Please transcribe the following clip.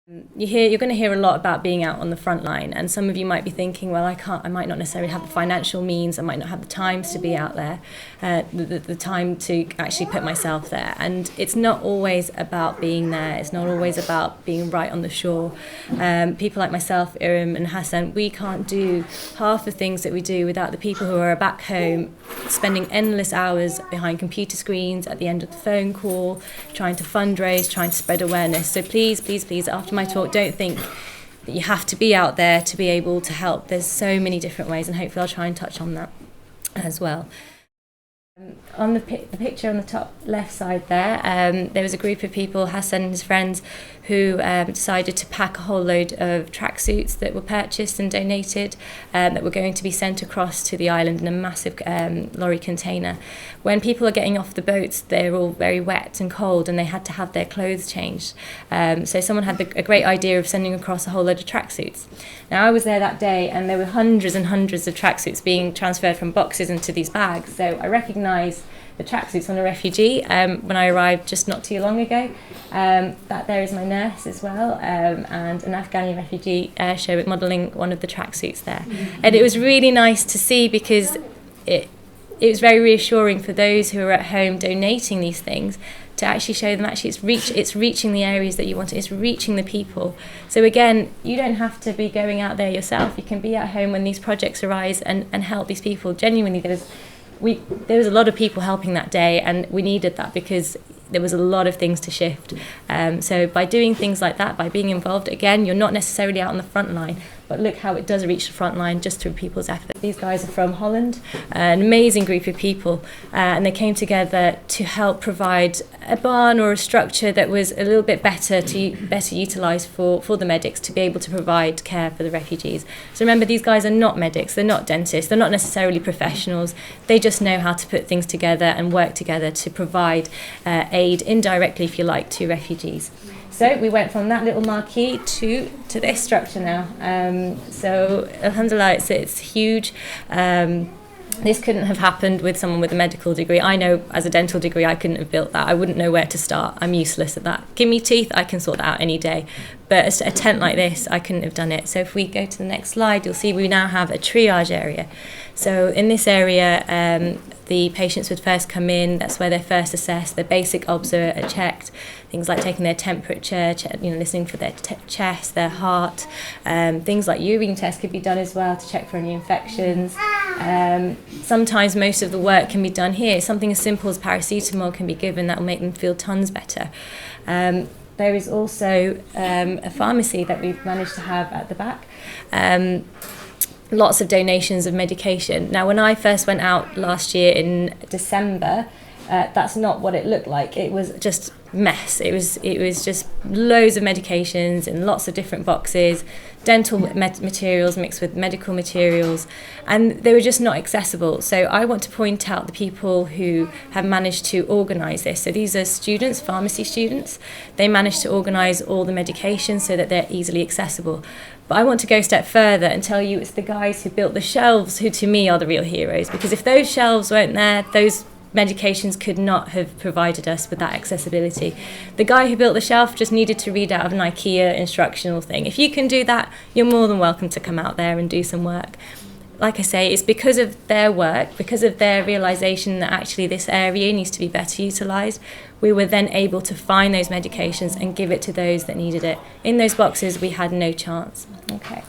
You're going to hear a lot about being out on the front line, and some of you might be thinking, well, I might not necessarily have the financial means, I might not have the times to be out there, the time to actually put myself there. And it's not always about being there, it's not always about being right on the shore. People like myself, Iram and Hassan, we can't do half the things that we do without the people who are back home spending endless hours behind computer screens at the end of the phone call, trying to fundraise, trying to spread awareness. So please, please, please, after my talk, don't think that you have to be out there to be able to help. There's so many different ways, and hopefully I'll try and touch on that as well. On the picture on the top left side there was a group of people, Hassan and his friends, who decided to pack a whole load of tracksuits that were purchased and donated that were going to be sent across to the island in a massive lorry container. When people are getting off the boats, they're all very wet and cold, and they had to have their clothes changed. So someone had a great idea of sending across a whole load of tracksuits. Now, I was there that day, and there were hundreds and hundreds of tracksuits being transferred from boxes into these bags. So I recognised the tracksuits on a refugee when I arrived just not too long ago. That there is my nurse as well, and an Afghani refugee show modelling one of the tracksuits there. And it was really nice to see, because it was very reassuring for those who are at home donating these things to actually show them actually it's reaching the areas that you want, it's reaching the people. So again, you don't have to be going out there yourself. You can be at home when these projects arise and help these people. Genuinely, there was a lot of people helping that day, and we needed that because there was a lot of things to shift. So by doing things like that, by being involved, again, you're not necessarily out on the front line, but look how it does reach the front line just through people's effort. These guys are from Holland, an amazing group of people, and they came together to help provide a barn or a structure that was a little bit better utilised for the medics to be able to provide care for the refugees. So remember, these guys are not medics, they're not dentists, they're not necessarily professionals. They just know how to put things together and work together to provide aid indirectly, if you like, to refugees. So we went from that little marquee to this structure now. So alhamdulillah, it's huge. This couldn't have happened with someone with a medical degree. I know as a dental degree I couldn't have built that. I wouldn't know where to start. I'm useless at that. Give me teeth, I can sort that out any day. But a tent like this, I couldn't have done it. So if we go to the next slide, you'll see we now have a triage area. So in this area, the patients would first come in. That's where they're first assessed. Their basic obs are checked. Things like taking their temperature, listening for their chest, their heart. Things like urine tests could be done as well to check for any infections. Sometimes most of the work can be done here. Something as simple as paracetamol can be given that will make them feel tons better. There is also a pharmacy that we've managed to have at the back. Lots of donations of medication. Now, when I first went out last year in December, that's not what it looked like. It was just mess. It was just loads of medications in lots of different boxes, dental materials mixed with medical materials, and they were just not accessible. So I want to point out the people who have managed to organise this. So these are students, pharmacy students. They managed to organise all the medications so that they're easily accessible. But I want to go a step further and tell you it's the guys who built the shelves who, to me, are the real heroes. Because if those shelves weren't there, those medications could not have provided us with that accessibility. The guy who built the shelf just needed to read out of an IKEA instructional thing. If you can do that, you're more than welcome to come out there and do some work. Like I say, it's because of their work, because of their realisation that actually this area needs to be better utilised, we were then able to find those medications and give it to those that needed it. In those boxes, we had no chance. Okay.